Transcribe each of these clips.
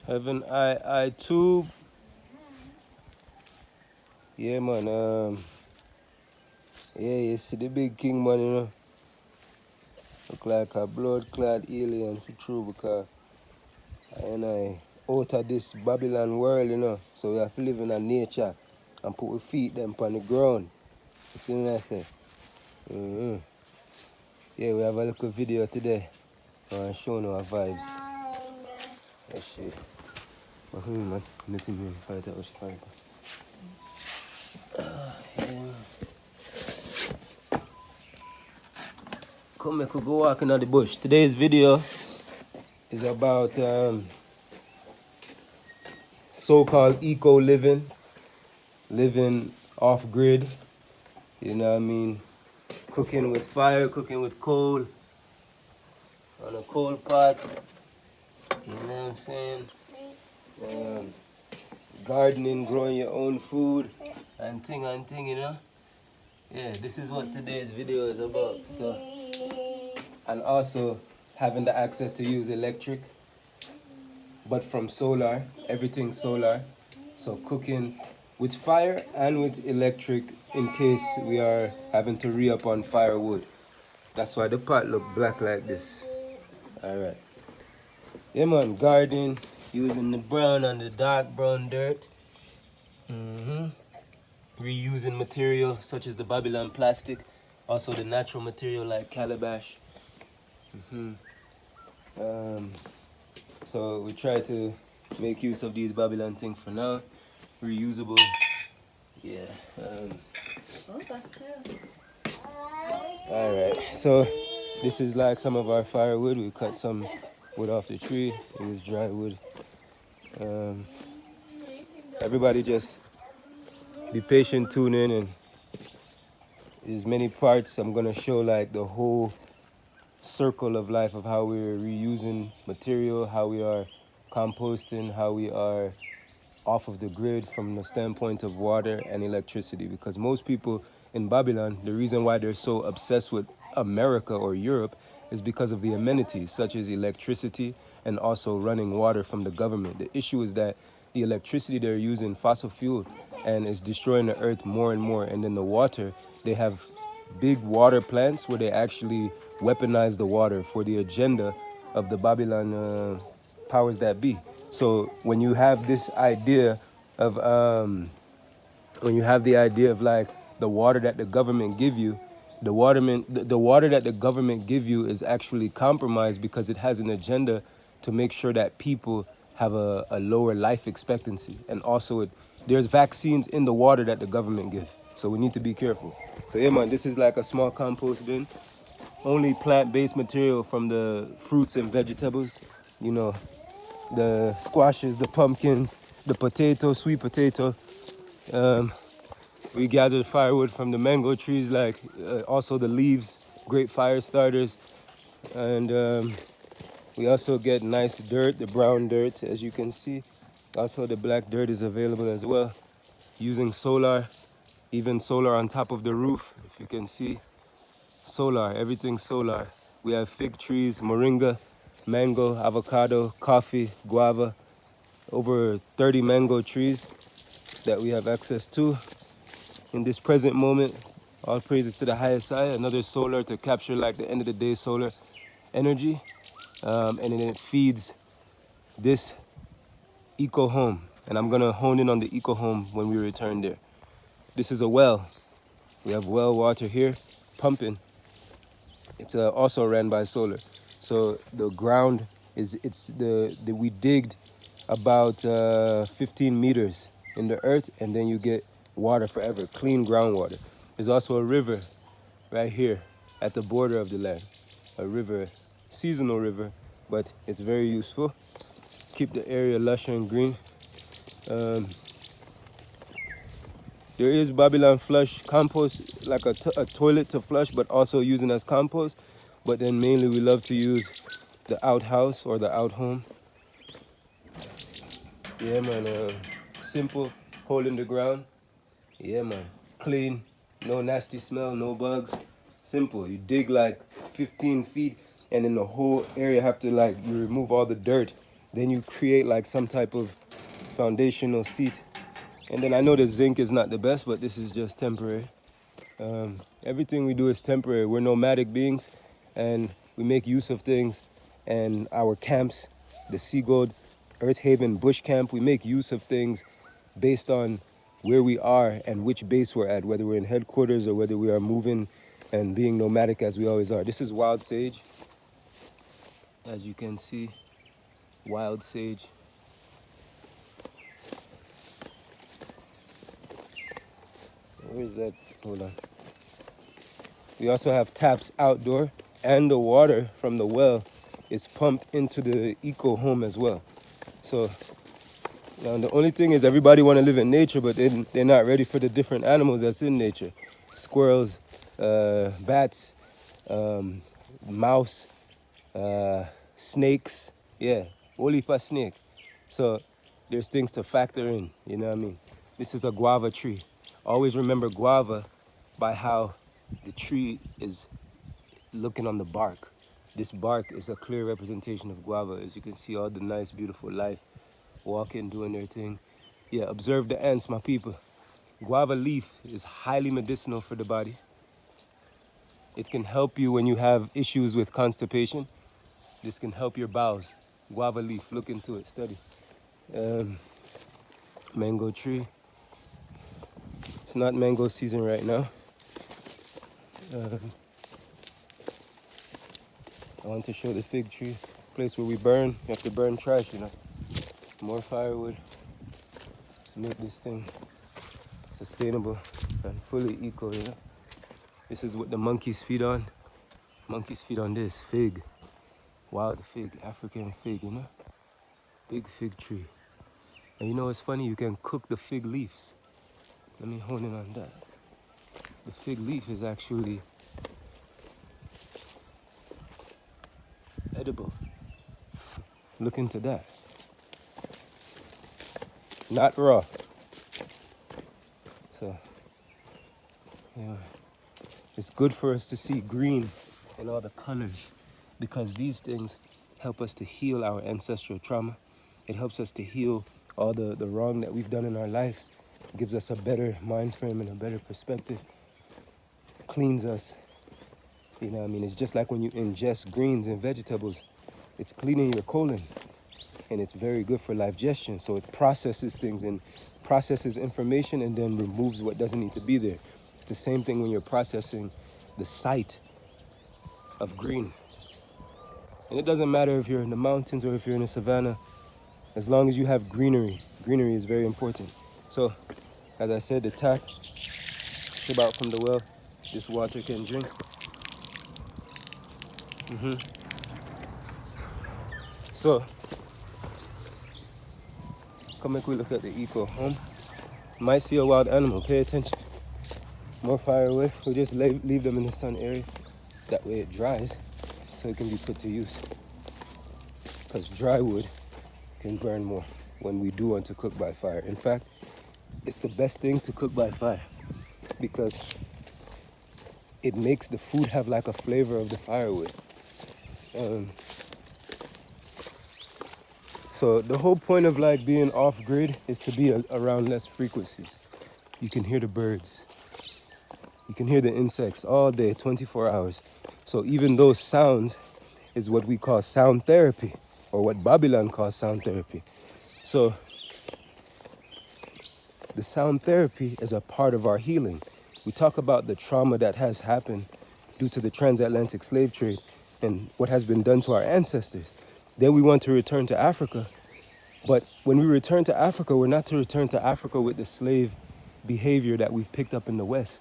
Have an eye tube. Yeah, man. Yeah, you see the big king, man, you know. Look like a blood-clad alien for true because I out of this Babylon world, you know. So we have to live in a nature and put our feet them on the ground. You see what I say? Yeah, we have a little video today. Showing our vibes. That shit. Man. Nothing here. Fight out, fight. Yeah. Come, we could go walking on the bush. Today's video is about so-called eco living off grid. You know what I mean? Cooking with fire, cooking with coal, on a coal pot. You know what I'm saying? Um, Gardening, growing your own food, and thing, you know? Yeah, this is what today's video is about. So, and also having the access to use electric, but from solar, everything solar. So cooking with fire and with electric in case we are having to re-up on firewood. That's why the pot look black like this. Alright. Yeah man, gardening, using the brown and the dark brown dirt. Reusing material such as the Babylon plastic. Also the natural material like calabash. So we try to make use of these Babylon things for now. Reusable. Yeah. Alright, so this is like some of our firewood. We cut some wood off the tree. Use dry wood. Everybody just be patient, tune in, and there's many parts. I'm gonna show like the whole circle of life of how we're reusing material, how we are composting, how we are off of the grid from the standpoint of water and electricity. Because most people in Babylon, the reason why they're so obsessed with America or Europe is because of the amenities such as electricity and also running water from the government. The issue is that the electricity they're using fossil fuel and is destroying the earth more and more. And then the water, they have big water plants where they actually weaponize the water for the agenda of the Babylon powers that be. So when you have this idea of when you have the idea of like the water that the government give you, the water that the government give you is actually compromised because it has an agenda to make sure that people have a lower life expectancy. And also there's vaccines in the water that the government gives. So we need to be careful. So yeah man, this is like a small compost bin. Only plant-based material from the fruits and vegetables. You know, the squashes, the pumpkins, the potato, sweet potato. We gathered firewood from the mango trees, like also the leaves, great fire starters. And we also get nice dirt, the brown dirt, as you can see. Also the black dirt is available as well. Using solar, even solar on top of the roof, if you can see. Solar, everything solar. We have fig trees, moringa, mango, avocado, coffee, guava. Over 30 mango trees that we have access to in this present moment. All praises to the highest side. Another solar to capture like the end of the day solar energy. And then it feeds this eco home. And I'm gonna hone in on the eco home when we return there. This is a well. We have well water here pumping. It's also ran by solar. So the ground is, we digged about 15 meters in the earth, and then you get water forever, clean groundwater. There's also a river right here at the border of the land. A river, seasonal river, but it's very useful. Keep the area lush and green. There is Babylon flush compost, like a toilet to flush, but also using as compost. But then mainly we love to use the outhouse or the out home. Yeah, man. Simple, hole in the ground. Yeah, man. Clean, no nasty smell, no bugs. Simple. You dig like 15 feet, and in the whole area have to like you remove all the dirt Then you create like some type of foundational seat. And then I know the zinc is not the best, but this is just temporary. Everything we do is temporary. We're nomadic beings, and we make use of things. And our camps, the Seagold, Earth Haven, Bush Camp, we make use of things based on where we are and which base we're at, whether we're in headquarters or whether we are moving and being nomadic as we always are. This is wild sage. As you can see, wild sage. Where is that? Hold on. We also have taps outdoor, and the water from the well is pumped into the eco home as well. So now the only thing is everybody want to live in nature, but they're not ready for the different animals that's in nature. Squirrels, bats, mouse, snakes. Yeah, only for snake. So there's things to factor in, you know what I mean? This is a guava tree. Always remember guava by how the tree is looking on the bark. This bark is a clear representation of guava. As you can see, all the nice, beautiful life walking, doing their thing. Yeah, observe the ants, my people. Guava leaf is highly medicinal for the body. It can help you when you have issues with constipation. This can help your bowels. Guava leaf, look into it, study. Mango tree. It's not mango season right now. I want to show the fig tree, place where we burn. You have to burn trash, you know. More firewood to make this thing sustainable and fully eco, you know. This is what the monkeys feed on. Monkeys feed on this, fig. Wild fig, African fig, you know. Big fig tree. And you know what's funny? You can cook the fig leaves. Let me hone in on that. The fig leaf is actually edible. Look into that. Not raw. So, yeah, it's good for us to see green and all the colors, because these things help us to heal our ancestral trauma. It helps us to heal all the wrong that we've done in our life. It gives us a better mind frame and a better perspective. Cleans us. You know what I mean? It's just like when you ingest greens and vegetables. It's cleaning your colon, and it's very good for digestion. So it processes things and processes information and then removes what doesn't need to be there. It's the same thing when you're processing the sight of green. And it doesn't matter if you're in the mountains or if you're in a savanna, as long as you have greenery. Greenery is very important. So, as I said, the tap, tip out from the well, this water can drink. So, come make we look at the eco home. Might see a wild animal, pay attention. More firewood, we just leave them in the sun area. That way it dries, so it can be put to use. Because dry wood can burn more when we do want to cook by fire. In fact, it's the best thing to cook by fire, because it makes the food have like a flavor of the firewood. So the whole point of like being off grid is to be around less frequencies. You can hear the birds. You can hear the insects all day, 24 hours. So even those sounds is what we call sound therapy, or what Babylon calls sound therapy. So the sound therapy is a part of our healing. We talk about the trauma that has happened due to the transatlantic slave trade and what has been done to our ancestors. Then we want to return to Africa. But when we return to Africa, we're not to return to Africa with the slave behavior that we've picked up in the West.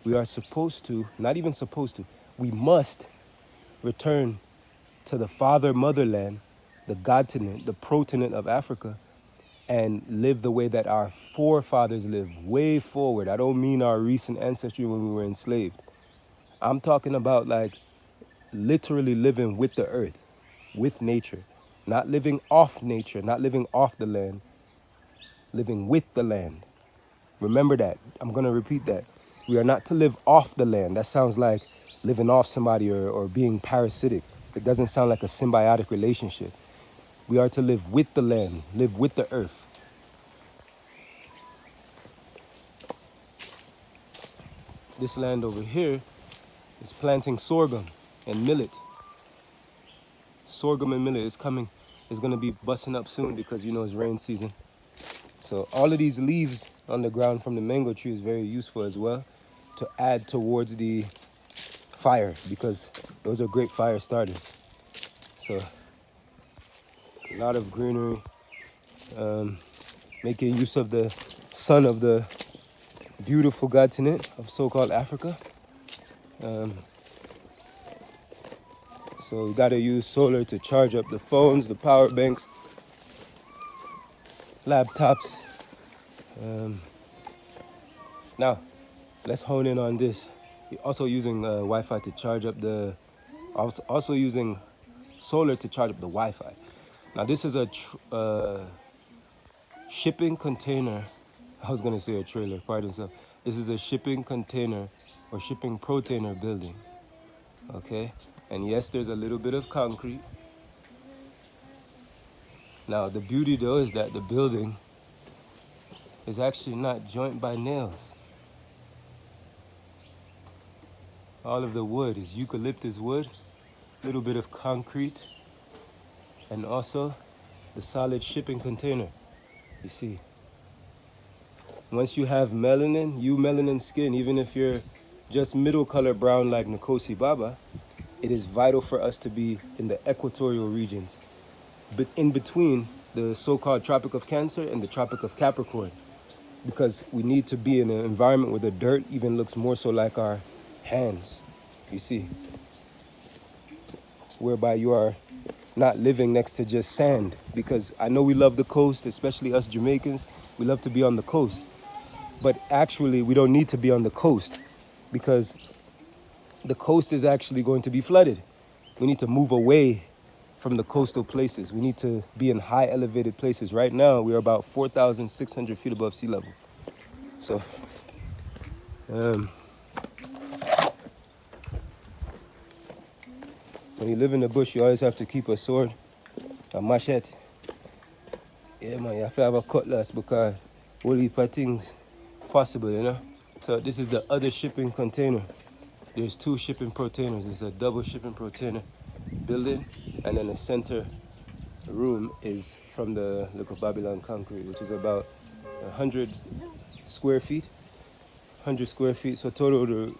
We are supposed to, not even supposed to, we must return to the father motherland, the continent, the protonent of Africa, and live the way that our forefathers lived, way forward. I don't mean our recent ancestry when we were enslaved. I'm talking about like literally living with the earth, with nature, not living off nature, not living off the land, living with the land. Remember that. I'm going to repeat that. We are not to live off the land. That sounds like living off somebody or being parasitic. It doesn't sound like a symbiotic relationship. We are to live with the land, live with the earth. This land over here is planting sorghum and millet. Sorghum and millet is coming, is gonna be busting up soon because you know it's rain season. So all of these leaves on the ground from the mango tree is very useful as well to add towards the fire because those are great fire starters. So a lot of greenery, making use of the sun of the beautiful continent of so-called Africa. So we gotta use solar to charge up the phones, the power banks, laptops. Now, let's hone in on this. You're also using Wi-Fi to charge up the, also using solar to charge up the Wi-Fi. Now this is a shipping container. I was gonna say a trailer, pardon yourself. This is a shipping container or shipping protainer building, okay? And yes, there's a little bit of concrete. Now the beauty though is that the building is actually not joined by nails. All of the wood is eucalyptus wood, a little bit of concrete, and also the solid shipping container. You see, once you have melanin, melanin skin, even if you're just middle color brown like Nkosi Baba, it is vital for us to be in the equatorial regions, but in between the so-called Tropic of Cancer and the Tropic of Capricorn, because we need to be in an environment where the dirt even looks more so like our hands, you see, whereby you are not living next to just sand. Because I know we love the coast, especially us Jamaicans, we love to be on the coast, but actually we don't need to be on the coast because the coast is actually going to be flooded. We need to move away from the coastal places. We need to be in high elevated places. Right now, we're about 4,600 feet above sea level. So, when you live in the bush, you always have to keep a sword, a machete. Yeah, man, you have to have a cutlass because all heap of things possible, you know? So this is the other shipping container. There's two shipping containers. It's a double shipping container building, and then the center room is from the local Babylon concrete, which is about 100 square feet. 100 square feet. So total the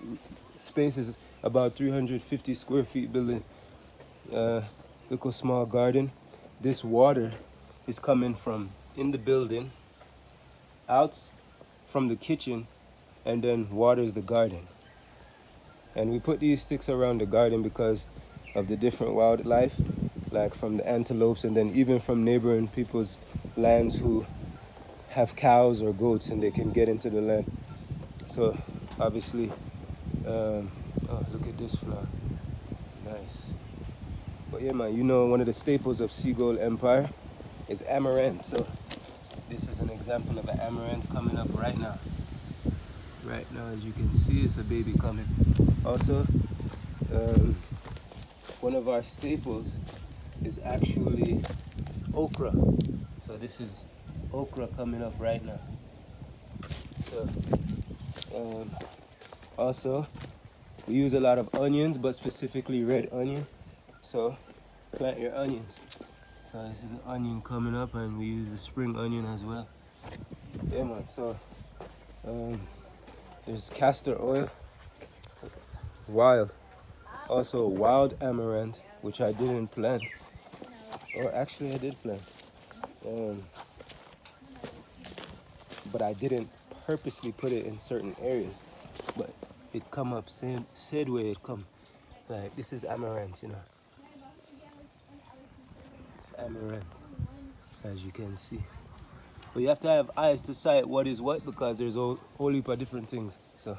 space is about 350 square feet building. Little small garden. This water is coming from in the building, out from the kitchen, and then waters the garden. And we put these sticks around the garden because of the different wildlife, like from the antelopes and then even from neighboring people's lands who have cows or goats and they can get into the land. So obviously, oh, look at this flower, nice. But yeah, man, you know, one of the staples of Seagull Empire is amaranth. So this is an example of an amaranth coming up right now. Right now, as you can see, it's a baby coming. Also, one of our staples is actually okra. So this is okra coming up right now. So also, we use a lot of onions, but specifically red onion. So plant your onions. So this is an onion coming up, and we use the spring onion as well. Yeah, man. So there's castor oil, wild. Also wild amaranth, which I didn't plant. Or actually I did plant. But I didn't purposely put it in certain areas. But it come up said way it come. Like this is amaranth, you know. It's amaranth, as you can see. But you have to have eyes to sight what is what because there's a whole heap of different things. So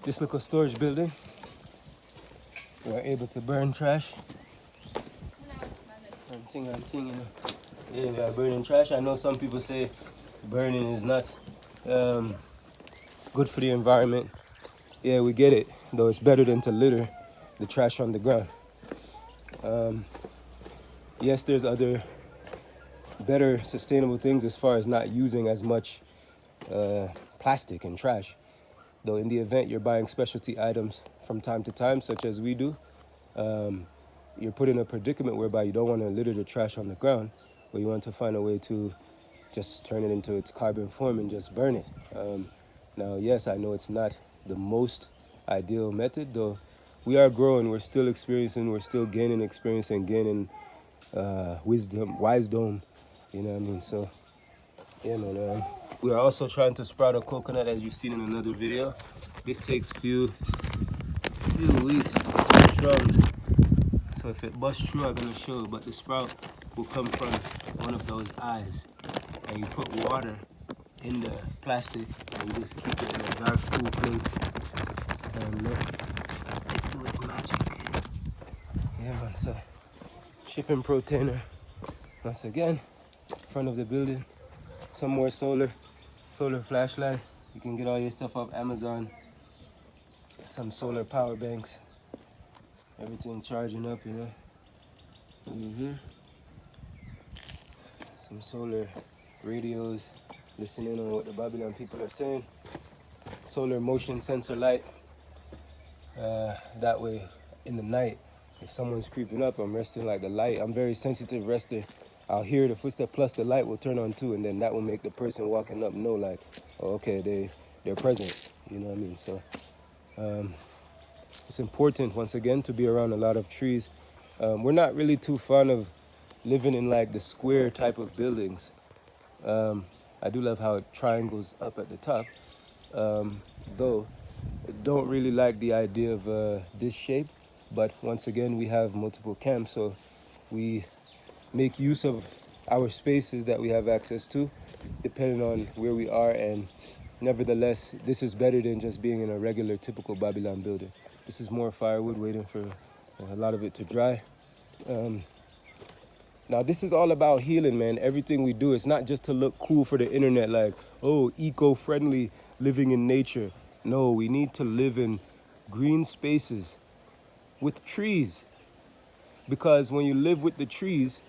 this little storage building, we're able to burn trash. And thing, you know. Yeah, we are burning trash. I know some people say burning is not good for the environment. Yeah, we get it. Though it's better than to litter the trash on the ground. Yes, there's other better sustainable things as far as not using as much plastic and trash. Though in the event you're buying specialty items from time to time, such as we do, you're put in a predicament whereby you don't want to litter the trash on the ground, but you want to find a way to just turn it into its carbon form and just burn it. Now, yes, I know it's not the most ideal method, though we are growing, we're still experiencing, we're still gaining experience and gaining wisdom, you know what I mean? So, yeah, man. We are also trying to sprout a coconut, as you've seen in another video. This takes few weeks to sprout. So if it busts through, I'm gonna show you, but the sprout will come from one of those eyes. And you put water in the plastic and you just keep it in a dark, cool place and let it do its magic. Yeah, man, so shipping protainer. Once again, front of the building. Some more solar flashlight. You can get all your stuff off Amazon. Some solar power banks. Everything charging up, you know. Some solar radios, listening on what the Babylon people are saying. Solar motion sensor light. That way, in the night, if someone's creeping up, I'm resting like the light. I'm very sensitive rester. I'll hear the footstep plus the light will turn on too, and then that will make the person walking up know like, oh, okay, they're present. You know what I mean? So it's important, once again, to be around a lot of trees. We're not really too fond of living in like the square type of buildings. I do love how it triangles up at the top, though I don't really like the idea of this shape. But once again, we have multiple camps, so we make use of our spaces that we have access to, depending on where we are. And nevertheless, this is better than just being in a regular, typical Babylon building. This is more firewood waiting for a lot of it to dry. Now, this is all about healing, man. Everything we do, it's not just to look cool for the internet, like, oh, eco-friendly, living in nature. No, we need to live in green spaces with trees. Because when you live with the trees,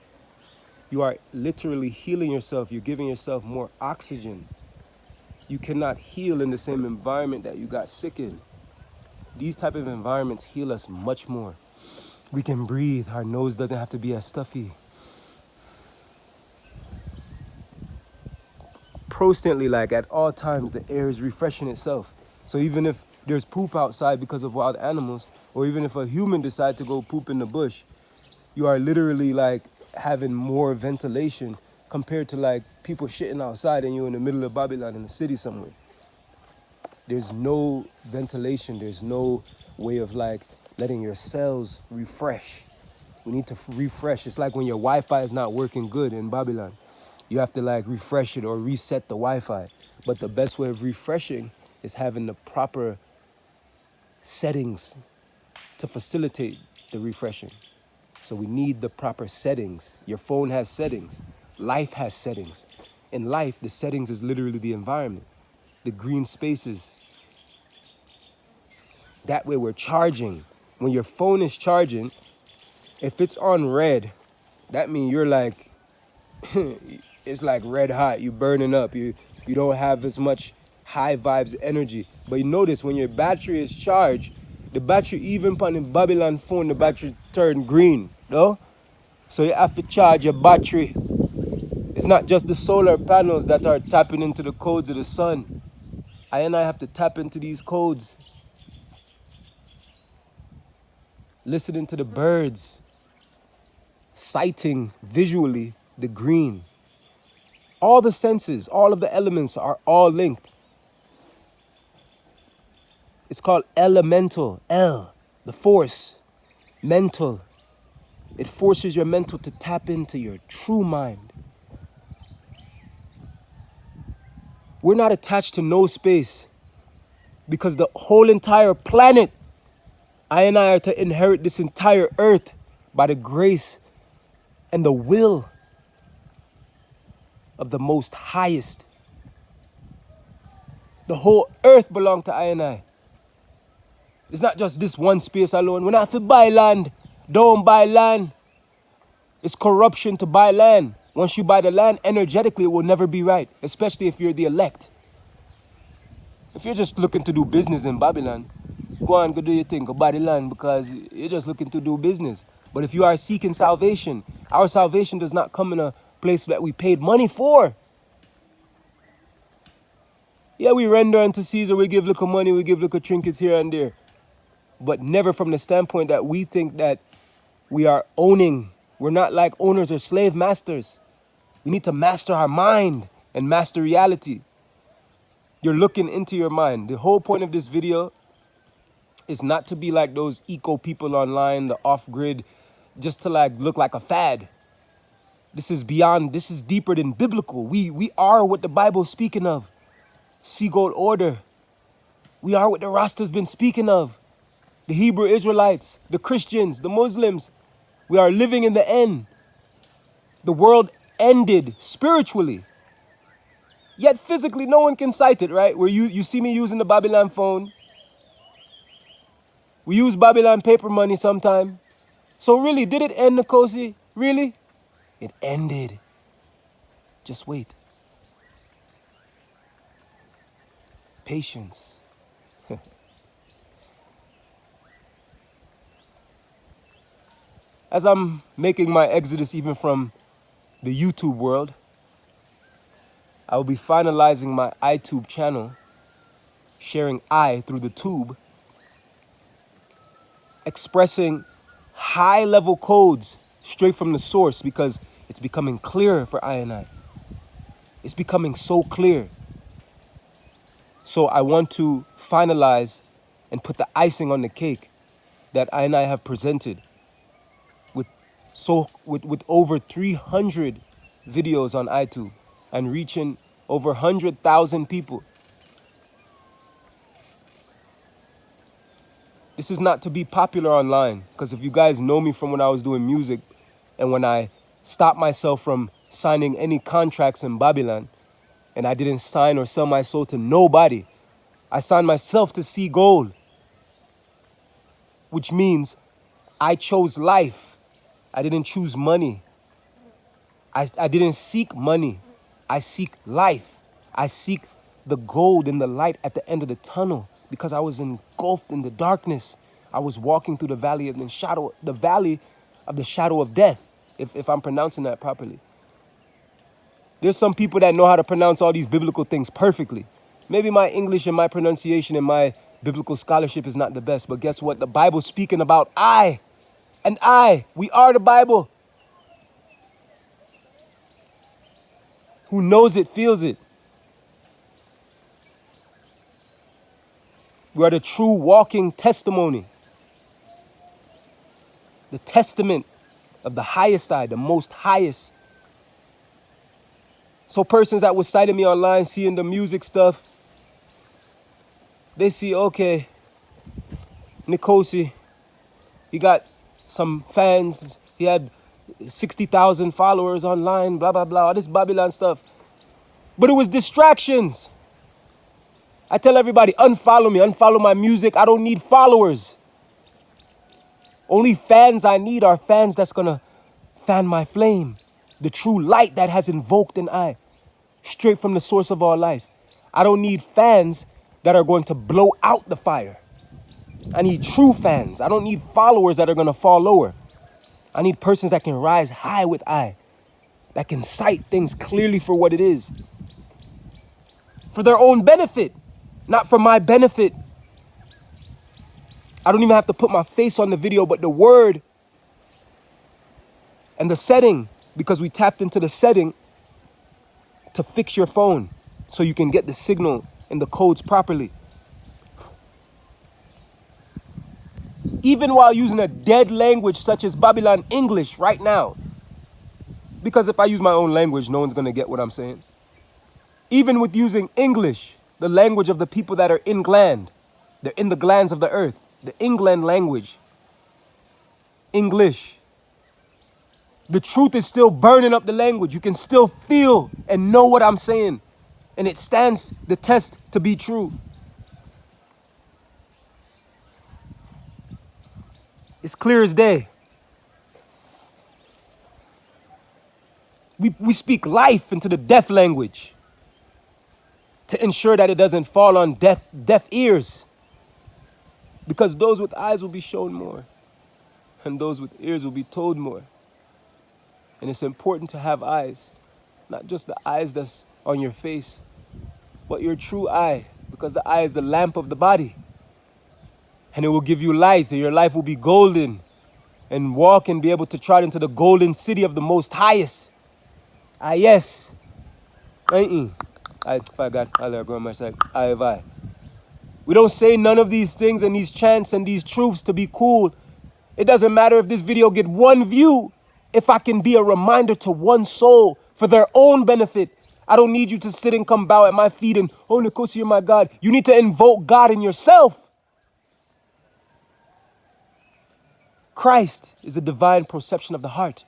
you are literally healing yourself. You're giving yourself more oxygen. You cannot heal in the same environment that you got sick in. These type of environments heal us much more. We can breathe. Our nose doesn't have to be as stuffy. Constantly, like at all times, the air is refreshing itself. So even if there's poop outside because of wild animals, or even if a human decides to go poop in the bush, you are literally like having more ventilation compared to like people shitting outside and you're in the middle of Babylon in the city somewhere. There's no ventilation. There's no way of like letting your cells refresh. We need to refresh. It's like when your Wi-Fi is not working good in Babylon. You have to like refresh it or reset the Wi-Fi. But the best way of refreshing is having the proper settings to facilitate the refreshing. So we need the proper settings. Your phone has settings. Life has settings. In life, the settings is literally the environment, the green spaces. That way we're charging. When your phone is charging, if it's on red, that means you're like, it's like red hot. You burning up. You don't have as much high vibes energy. But you notice when your battery is charged, the battery, even on the Babylon phone, the battery turn green, no? So you have to charge your battery. It's not just the solar panels that are tapping into the codes of the sun. I have to tap into these codes. Listening to the birds, sighting visually the green. All the senses, all of the elements are all linked. It's called elemental, the force, mental. It forces your mental to tap into your true mind. We're not attached to no space because the whole entire planet, I are to inherit this entire earth by the grace and the will of the most highest. The whole earth belongs to I. It's not just this one space alone. We're not to buy land. Don't buy land. It's corruption to buy land. Once you buy the land, energetically, it will never be right, especially if you're the elect. If you're just looking to do business in Babylon, go on, go do your thing, go buy the land because you're just looking to do business. But if you are seeking salvation, our salvation does not come in a place that we paid money for. Yeah, we render unto Caesar, we give little money, we give little trinkets here and there. But never from the standpoint that we think that we are owning. We're not like owners or slave masters. We need to master our mind and master reality. You're looking into your mind. The whole point of this video is not to be like those eco people online, the off-grid, just to like look like a fad. This is beyond, this is deeper than biblical. We are what the Bible is speaking of. Seagold order. We are what the Rasta's been speaking of. The Hebrew Israelites, the Christians, the Muslims. We are living in the end. The world ended spiritually. Yet physically, no one can cite it, right? Where you see me using the Babylon phone. We use Babylon paper money sometime. So really, did it end, Nkosi? Really? It ended. Just wait. Patience. As I'm making my exodus even from the YouTube world, I will be finalizing my iTube channel, sharing I through the tube, expressing high-level codes straight from the source because it's becoming clearer for I and I. It's becoming so clear. So I want to finalize and put the icing on the cake that I and I have presented with over 300 videos on iTube and reaching over 100,000 people. This is not to be popular online, because if you guys know me from when I was doing music and when I stopped myself from signing any contracts in Babylon, and I didn't sign or sell my soul to nobody, I signed myself to see gold, which means I chose life. I didn't choose money. I didn't seek money. I seek life. I seek the gold and the light at the end of the tunnel because I was engulfed in the darkness. I was walking through the valley of the shadow of death, if I'm pronouncing that properly. There's some people that know how to pronounce all these biblical things perfectly. Maybe my English and my pronunciation and my biblical scholarship is not the best, but guess what? The Bible's speaking about I. And I, we are the Bible. Who knows it, feels it. We are the true walking testimony. The testament of the highest I, the most highest. So persons that was citing me online, seeing the music stuff, they see, okay, Nkosi, he got some fans, he had 60,000 followers online, blah, blah, blah, all this Babylon stuff. But it was distractions. I tell everybody, unfollow me, unfollow my music. I don't need followers. Only fans I need are fans that's gonna fan my flame. The true light that has invoked an I, straight from the source of all life. I don't need fans that are going to blow out the fire. I need true fans. I don't need followers that are gonna fall lower. I need persons that can rise high with I, that can cite things clearly for what it is. For their own benefit, not for my benefit. I don't even have to put my face on the video, but the word and the setting, because we tapped into the setting to fix your phone so you can get the signal and the codes properly. Even while using a dead language such as Babylon English right now, because if I use my own language, no one's gonna get what I'm saying. Even with using English, the language of the people that are ingland, they're in the glands of the earth, the England language, English. The truth is still burning up the language. You can still feel and know what I'm saying. And it stands the test to be true. It's clear as day. We speak life into the deaf language to ensure that it doesn't fall on deaf ears. Because those with eyes will be shown more, and those with ears will be told more. And it's important to have eyes, not just the eyes that's on your face, but your true eye, because the eye is the lamp of the body. And it will give you light, and your life will be golden, and walk and be able to trot into the golden city of the Most Highest. Ah, yes. I forgot. I'll go on my side. Ahava. We don't say none of these things and these chants and these truths to be cool. It doesn't matter if this video get 1 view. If I can be a reminder to one soul for their own benefit. I don't need you to sit and come bow at my feet and, oh, Nkosi, you're my God. You need to invoke God in yourself. Christ is a divine perception of the heart.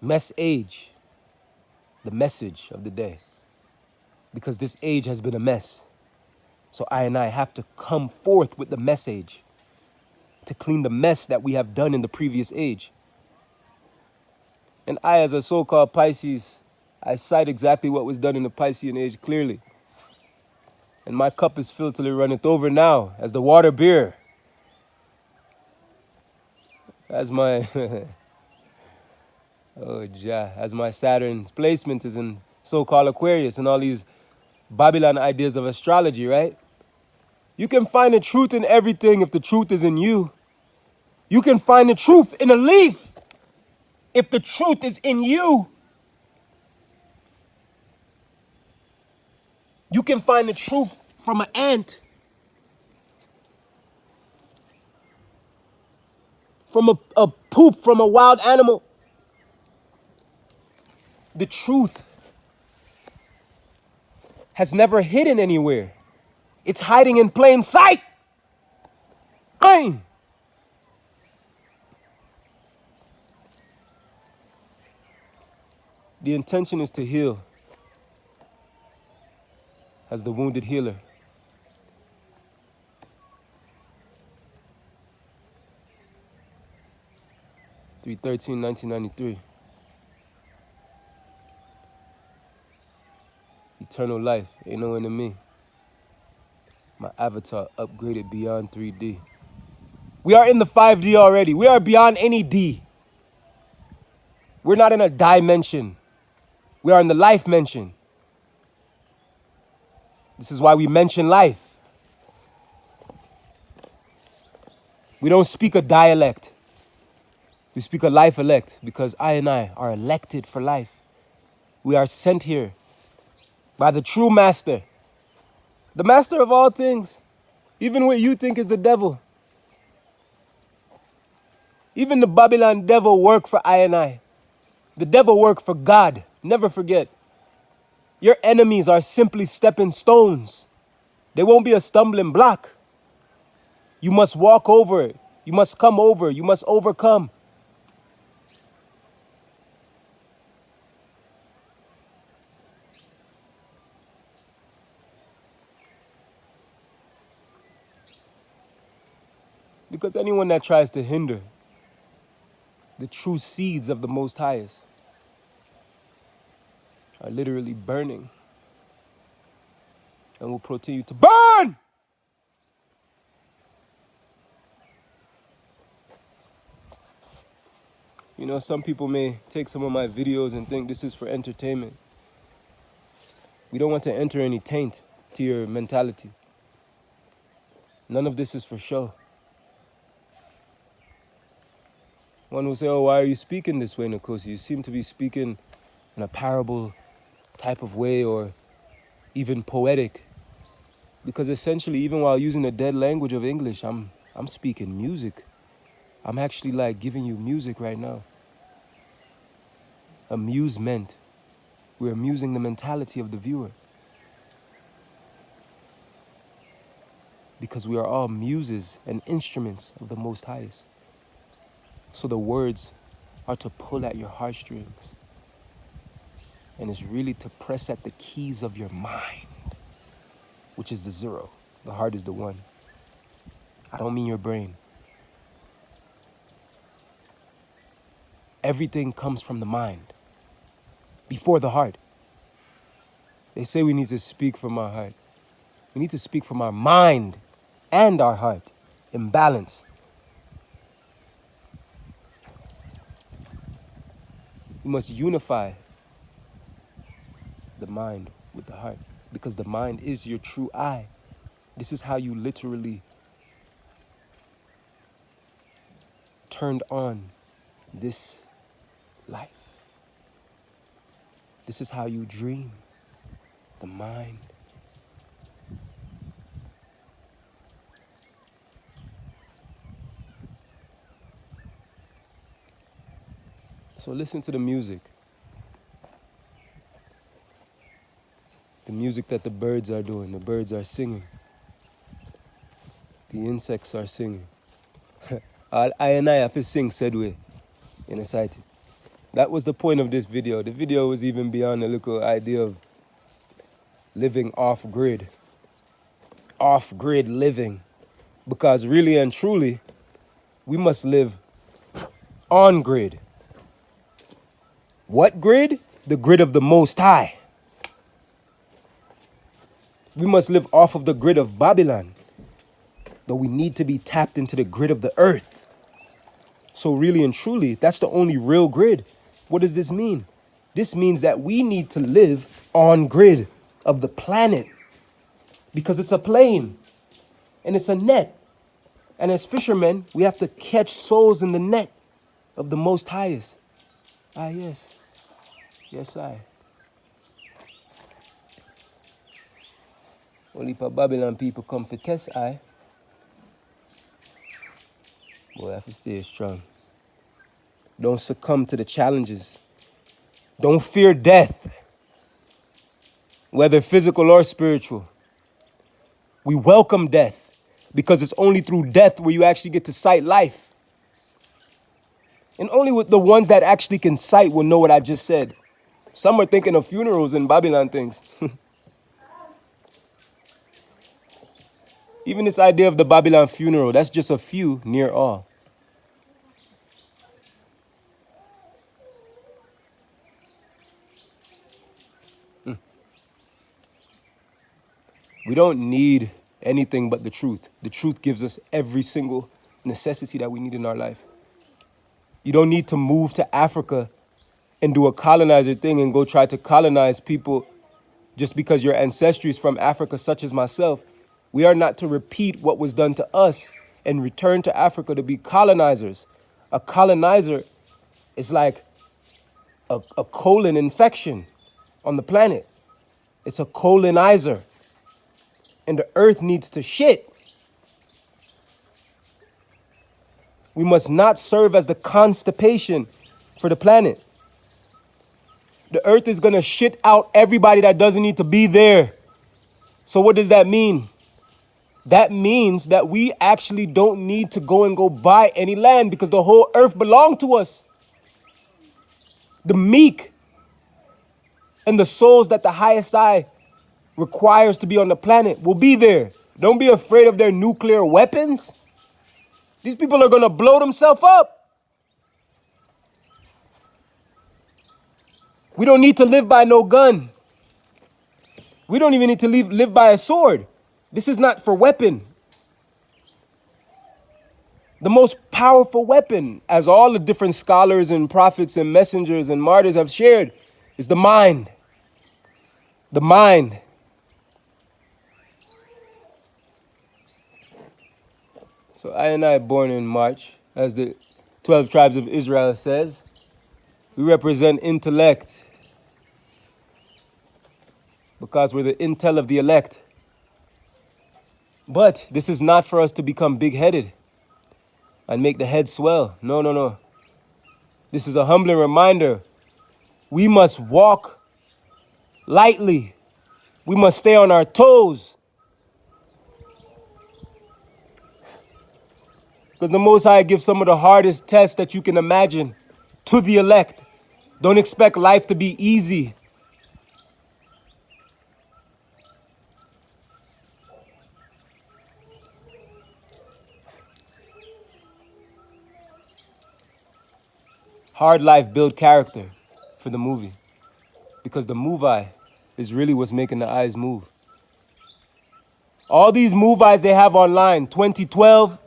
Mess age, the message of the day. Because this age has been a mess. So I and I have to come forth with the message to clean the mess that we have done in the previous age. And I, as a so-called Pisces, I cite exactly what was done in the Piscean age clearly. And my cup is filled till it runneth over now, as the water beer. As my, as my Saturn's placement is in so-called Aquarius and all these Babylon ideas of astrology, right? You can find the truth in everything if the truth is in you. You can find the truth in a leaf if the truth is in you. You can find the truth from an ant, from a poop from a wild animal. The truth has never hidden anywhere. It's hiding in plain sight. Bang! The intention is to heal as the wounded healer. June 13, 1993. Eternal life, ain't no enemy. My avatar upgraded beyond 3D. We are in the 5D already. We are beyond any D. We're not in a dimension. We are in the life mention. This is why we mention life. We don't speak a dialect. We speak a life elect because I and I are elected for life. We are sent here by the true master, the master of all things, even what you think is the devil. Even the Babylon devil work for I and I. The devil work for God. Never forget. Your enemies are simply stepping stones. They won't be a stumbling block. You must walk over it. You must come over. You must overcome. Because anyone that tries to hinder the true seeds of the Most Highest are literally burning and will continue to burn. You know, some people may take some of my videos and think this is for entertainment. We don't want to enter any taint to your mentality. None of this is for show. One will say, oh, why are you speaking this way, Nkosi? You seem to be speaking in a parable type of way or even poetic. Because essentially, even while using the dead language of English, I'm speaking music. I'm actually like giving you music right now. Amusement. We're amusing the mentality of the viewer. Because we are all muses and instruments of the Most Highest. So the words are to pull at your heartstrings. And it's really to press at the keys of your mind, which is the 0. The heart is the 1. I don't mean your brain. Everything comes from the mind, before the heart. They say we need to speak from our heart. We need to speak from our mind and our heart in balance. We must unify the mind with the heart, because the mind is your true eye. This is how you literally turned on this life. This is how you dream, the mind. So listen to the music. The music that the birds are doing. The birds are singing. The insects are singing. I and I have to sing said way in a sight. That was the point of this video. The video was even beyond a little idea of living off-grid. Off-grid living. Because really and truly, we must live on-grid. What grid? The grid of the Most High. We must live off of the grid of Babylon. Though we need to be tapped into the grid of the earth. So really and truly, that's the only real grid. What does this mean? This means that we need to live on grid of the planet. Because it's a plane. And it's a net. And as fishermen, we have to catch souls in the net of the Most Highest. Ah, yes. Yes, I. Only for Babylon people come for test, I. Boy, I have to stay strong. Don't succumb to the challenges. Don't fear death, whether physical or spiritual. We welcome death because it's only through death where you actually get to sight life. And only with the ones that actually can sight will know what I just said. Some are thinking of funerals and Babylon things. Even this idea of the Babylon funeral, that's just a few near all. We don't need anything but the truth. The truth gives us every single necessity that we need in our life. You don't need to move to Africa and do a colonizer thing and go try to colonize people just because your ancestry is from Africa, such as myself. We are not to repeat what was done to us and return to Africa to be colonizers. A colonizer is like a colon infection on the planet. It's a colonizer. And the earth needs to shit. We must not serve as the constipation for the planet. The earth is going to shit out everybody that doesn't need to be there. So what does that mean? That means that we actually don't need to go buy any land because the whole earth belongs to us. The meek and the souls that the highest eye requires to be on the planet will be there. Don't be afraid of their nuclear weapons. These people are going to blow themselves up. We don't need to live by no gun. We don't even need to live by a sword. This is not for weapon. The most powerful weapon, as all the different scholars and prophets and messengers and martyrs have shared, is the mind. The mind. So I and I, born in March, as the 12 tribes of Israel says, we represent intellect because we're the intel of the elect. But this is not for us to become big-headed and make the head swell. No, no, no. This is a humbling reminder. We must walk lightly. We must stay on our toes. Because the Most High gives some of the hardest tests that you can imagine to the elect. Don't expect life to be easy. Hard life build character for the movie. Because the movie is really what's making the eyes move. All these movies they have online, 2012.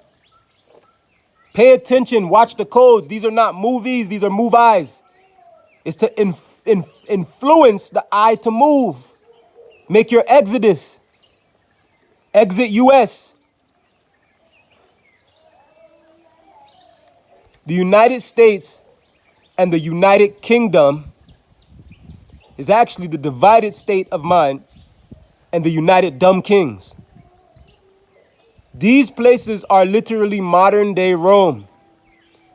Pay attention, watch the codes. These are not movies, these are movies. It's to influence the eye to move. Make your exodus. Exit US. The United States and the United Kingdom is actually the divided state of mind and the United Dumb Kings. These places are literally modern day Rome.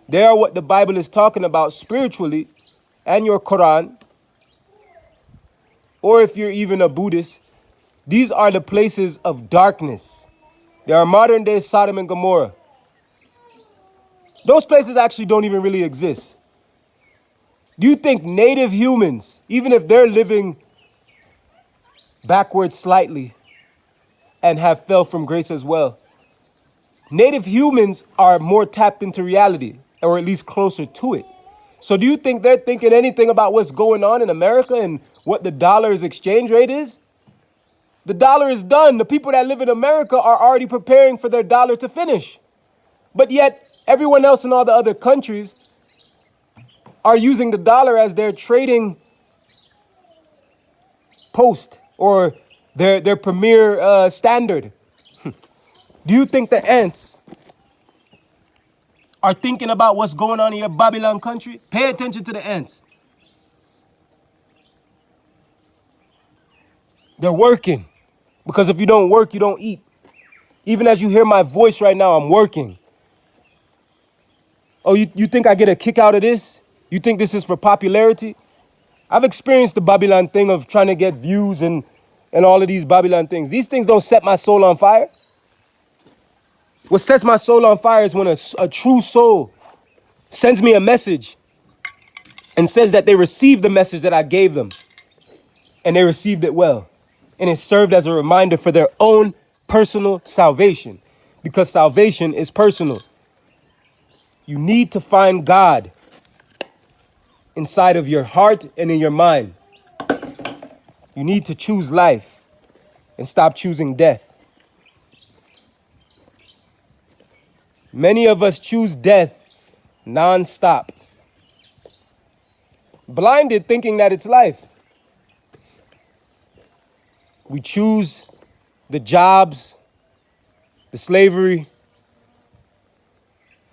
They are what the Bible is talking about spiritually, and your Quran, or if you're even a Buddhist, these are the places of darkness. They are modern day Sodom and Gomorrah. Those places actually don't even really exist. Do you think native humans, even if they're living backwards slightly and have fell from grace as well, native humans are more tapped into reality, or at least closer to it. So do you think they're thinking anything about what's going on in America and what the dollar's exchange rate is? The dollar is done. The people that live in America are already preparing for their dollar to finish. But yet everyone else in all the other countries are using the dollar as their trading post or their premier standard. Do you think the ants are thinking about what's going on in your Babylon country? Pay attention to the ants. They're working. Because if you don't work, you don't eat. Even as you hear my voice right now, I'm working. Oh, you think I get a kick out of this? You think this is for popularity? I've experienced the Babylon thing of trying to get views and all of these Babylon things. These things don't set my soul on fire. What sets my soul on fire is when a true soul sends me a message and says that they received the message that I gave them and they received it well. And it served as a reminder for their own personal salvation, because salvation is personal. You need to find God inside of your heart and in your mind. You need to choose life and stop choosing death. Many of us choose death non-stop, blinded thinking that it's life. We choose the jobs, the slavery,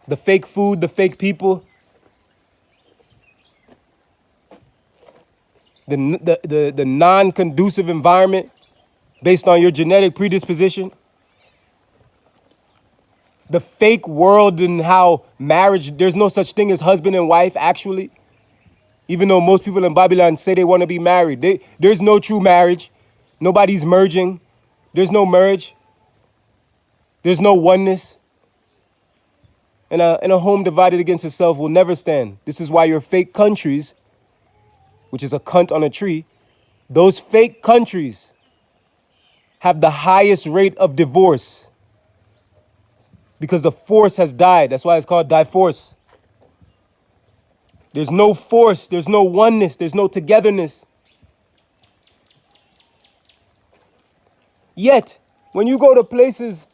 the fake food, the fake people, the non-conducive environment based on your genetic predisposition, the fake world and how marriage, there's no such thing as husband and wife, actually. Even though most people in Babylon say they want to be married, there's no true marriage. Nobody's merging. There's no merge. There's no oneness. And a home divided against itself will never stand. This is why your fake countries, which is a cunt on a tree, those fake countries have the highest rate of divorce because the force has died. That's why it's called divorce. There's no force. There's no oneness. There's no togetherness. Yet, when you go to places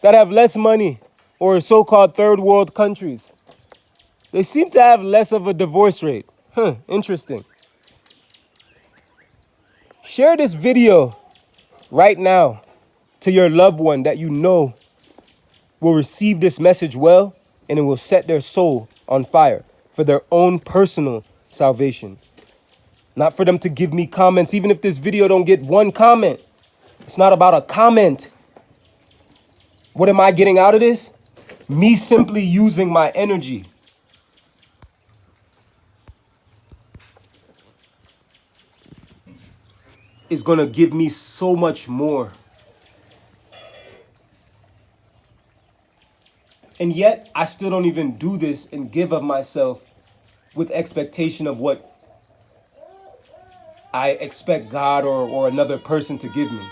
that have less money or so-called third world countries, they seem to have less of a divorce rate. Interesting. Share this video right now to your loved one that you know will receive this message well, and it will set their soul on fire for their own personal salvation. Not for them to give me comments, even if this video don't get one comment. It's not about a comment. What am I getting out of this? Me simply using my energy. Is going to give me so much more. And yet, I still don't even do this and give of myself with expectation of what I expect God or another person to give me.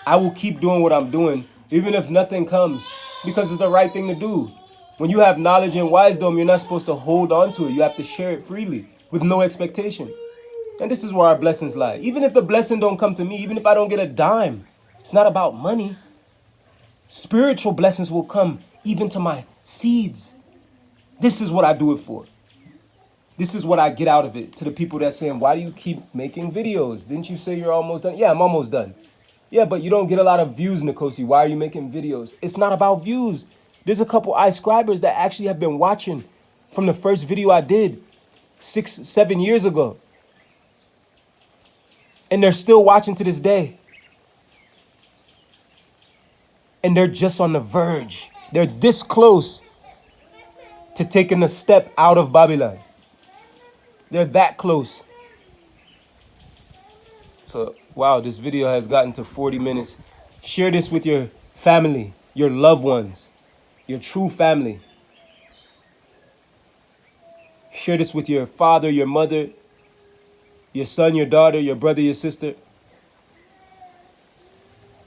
I will keep doing what I'm doing, even if nothing comes, because it's the right thing to do. When you have knowledge and wisdom, you're not supposed to hold on to it. You have to share it freely with no expectation. And this is where our blessings lie. Even if the blessing don't come to me, even if I don't get a dime, it's not about money. Spiritual blessings will come even to my seeds. This is what I do it for. This is what I get out of it. To the people that saying, why do you keep making videos? Didn't you say you're almost done? Yeah, I'm almost done. Yeah, but you don't get a lot of views, Nkosi. Why are you making videos? It's not about views. There's a couple iScribers that actually have been watching from the first video I did 6-7 years ago. And they're still watching to this day. And they're just on the verge. They're this close to taking a step out of Babylon. They're that close. So, wow, this video has gotten to 40 minutes. Share this with your family, your loved ones, your true family. Share this with your father, your mother, your son, your daughter, your brother, your sister.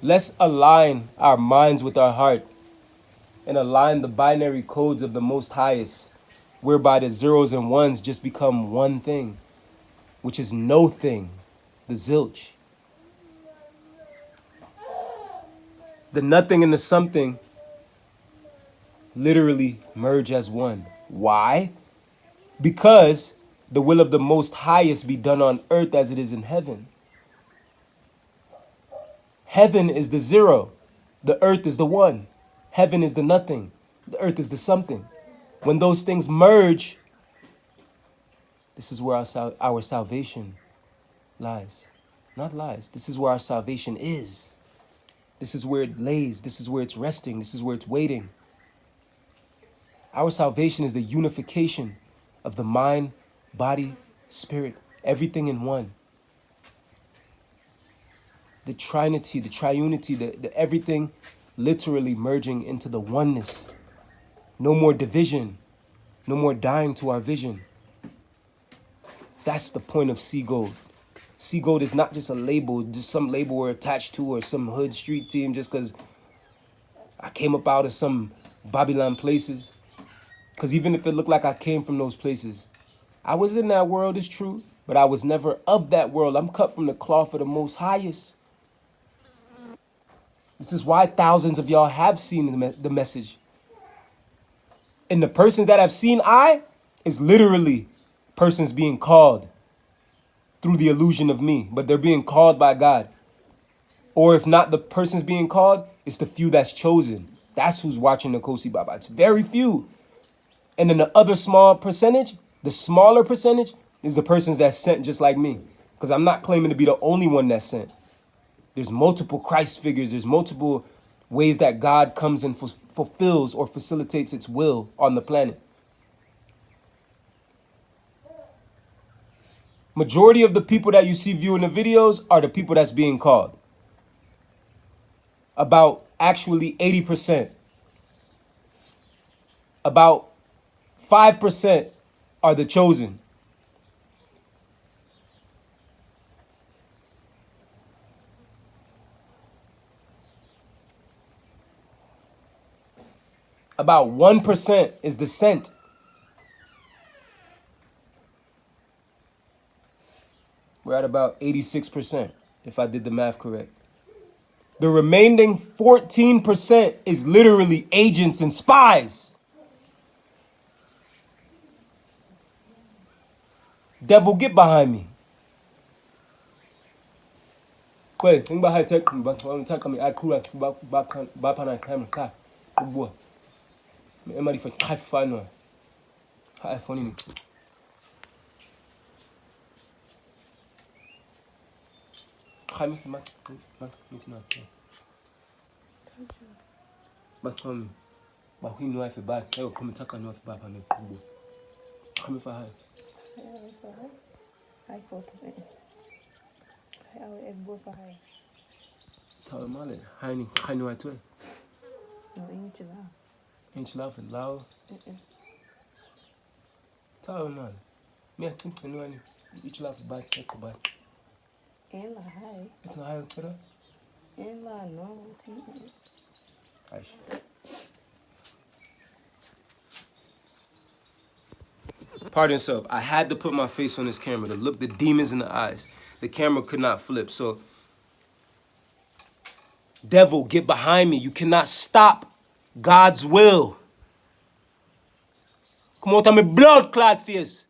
Let's align our minds with our heart and align the binary codes of the Most Highest, whereby the zeros and ones just become one thing, which is no thing, the zilch. The nothing and the something literally merge as one. Why? Because the will of the Most Highest be done on earth as it is in heaven. Heaven is the zero. The earth is the one. Heaven is the nothing. The earth is the something. When those things merge, this is where our salvation lies. Not lies. This is where our salvation is. This is where it lays. This is where it's resting. This is where it's waiting. Our salvation is the unification of the mind, body, spirit, everything in one. The trinity, the triunity, the everything literally merging into the oneness. No more division. No more dying to our vision. That's the point of Sea Gold. Sea Gold is not just a label, just some label we're attached to or some hood street team just because I came up out of some Babylon places. Because even if it looked like I came from those places, I was in that world, it's true, but I was never of that world. I'm cut from the cloth of the Most Highest. This is why thousands of y'all have seen the message. And the persons that have seen I is literally persons being called through the illusion of me, but they're being called by God. Or if not the persons being called, it's the few that's chosen. That's who's watching the Kosi Baba. It's very few. And then the other small percentage, the smaller percentage, is the persons that's sent just like me. Because I'm not claiming to be the only one that's sent. There's multiple Christ figures. There's multiple ways that God comes and fulfills or facilitates its will on the planet. Majority of the people that you see viewing the videos are the people that's being called. About actually 80%. About 5% are the chosen. About 1% is the sent. We're at about 86%, if I did the math correct. The remaining 14% is literally agents and spies. Devil, get behind me. Wait, think about how to me, but I'm talking me. I cool back on a camera. Car, good boy. I'm ready for high fun. High funny. High me for my but come, but we know if bad. I will come and talk on your back and make good boy. Come for high. High for today. I will go for high. Tell them all it. High no right way. No, ain't you loud? Ain't you laughing loud? Tell them all. Me, I think I know any. Each laugh bad, take a bad. Ain't la high. It's not high for that. Ain't la normal tea. Aish. Pardon yourself. I had to put my face on this camera to look the demons in the eyes. The camera could not flip. So, devil, get behind me. You cannot stop God's will. Come out of my blood clot face.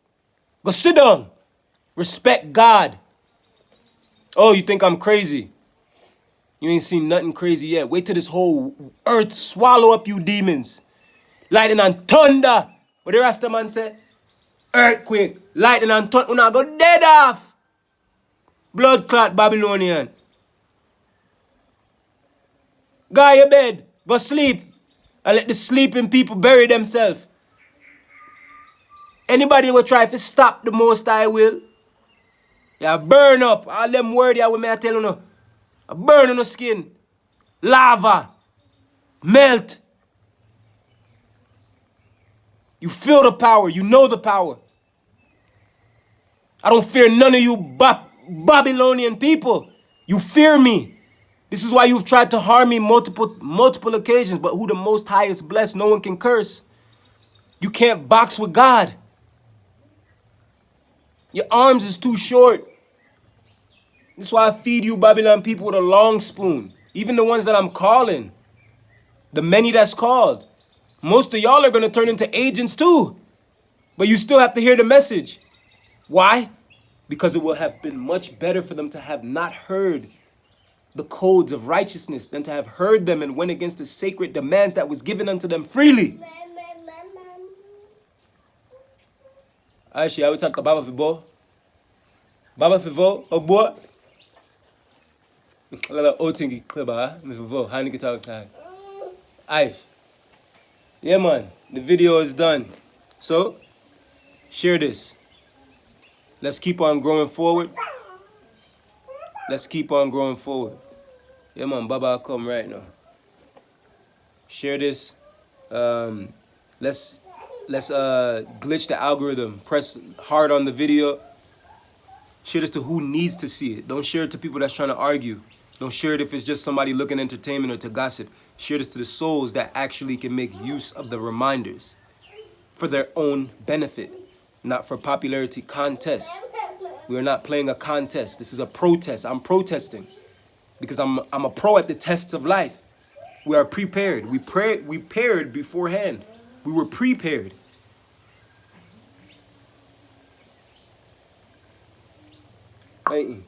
Go sit down. Respect God. Oh, you think I'm crazy? You ain't seen nothing crazy yet. Wait till this whole earth swallow up you demons. Lightning and thunder. What the Rasta man say? Earthquake, lightning and thunder. Una go dead off. Blood clot Babylonian. Go your bed. Go sleep. And let the sleeping people bury themselves. Anybody will try to stop the Most I will. Yeah, burn up. All them words here with me I tell you no. Burn on the skin. Lava. Melt. You feel the power. You know the power. I don't fear none of you Babylonian people. You fear me. This is why you've tried to harm me multiple occasions. But who the Most High is blessed, no one can curse. You can't box with God. Your arms is too short. This is why I feed you Babylon people with a long spoon. Even the ones that I'm calling. The many that's called. Most of y'all are going to turn into agents too. But you still have to hear the message. Why? Because it will have been much better for them to have not heard the codes of righteousness than to have heard them and went against the sacred demands that was given unto them freely. Aishi, I will talk about Fibo. Baba Fibo, oh boy. Oh, thingy, clever, Fibo. How do you talk time? Aish. Yeah, man. The video is done. So, share this. Let's keep on growing forward. Let's keep on growing forward. Yeah, man. Baba, I'll come right now. Share this. Let's glitch the algorithm. Press hard on the video. Share this to who needs to see it. Don't share it to people that's trying to argue. Don't share it if it's just somebody looking entertainment or to gossip. Share this to the souls that actually can make use of the reminders for their own benefit, not for popularity contests. We are not playing a contest. This is a protest. I'm protesting because I'm a pro at the tests of life. We are prepared. We prepared beforehand. We were prepared. Ain't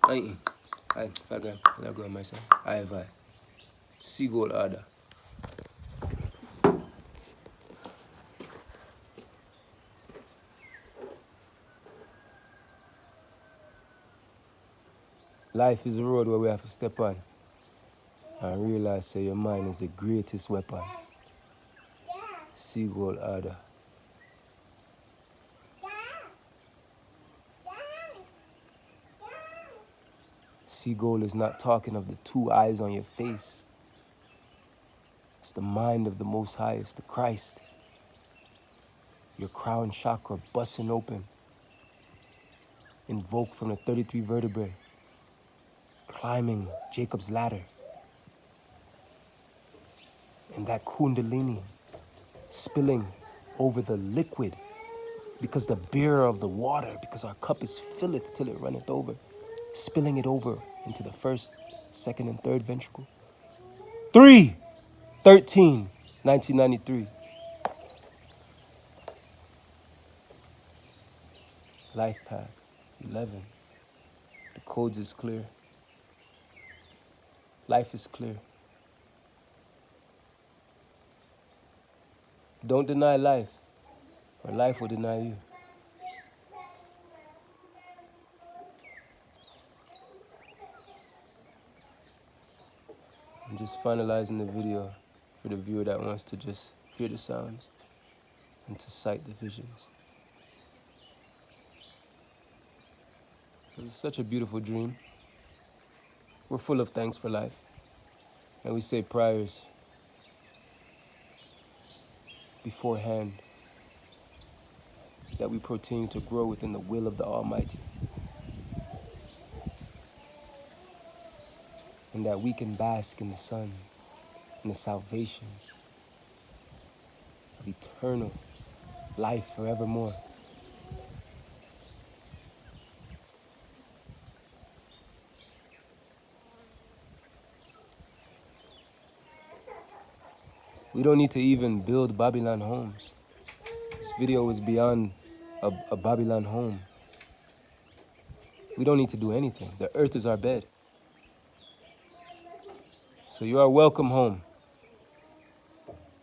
you? I go myself. Ahava. Seagull order. Life is a road where we have to step on and realize that your mind is the greatest weapon. Seagull order. Seagull is not talking of the two eyes on your face. It's the mind of the Most High. It's the Christ. Your crown chakra busting open. Invoke from the 33 vertebrae. Climbing Jacob's ladder. And that kundalini spilling over the liquid because the bearer of the water, because our cup is filleth till it runneth over. Spilling it over into the first, second, and third ventricle. 3/13, 1993. Life path, 11. The codes is clear. Life is clear. Don't deny life, or life will deny you. I'm just finalizing the video for the viewer that wants to just hear the sounds and to sight the visions. It's such a beautiful dream. We're full of thanks for life. And we say prayers beforehand that we continue to grow within the will of the Almighty. And that we can bask in the sun, in the salvation of eternal life forevermore. We don't need to even build Babylon homes. This video is beyond a Babylon home. We don't need to do anything. The earth is our bed. So you are welcome home.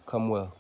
Come well.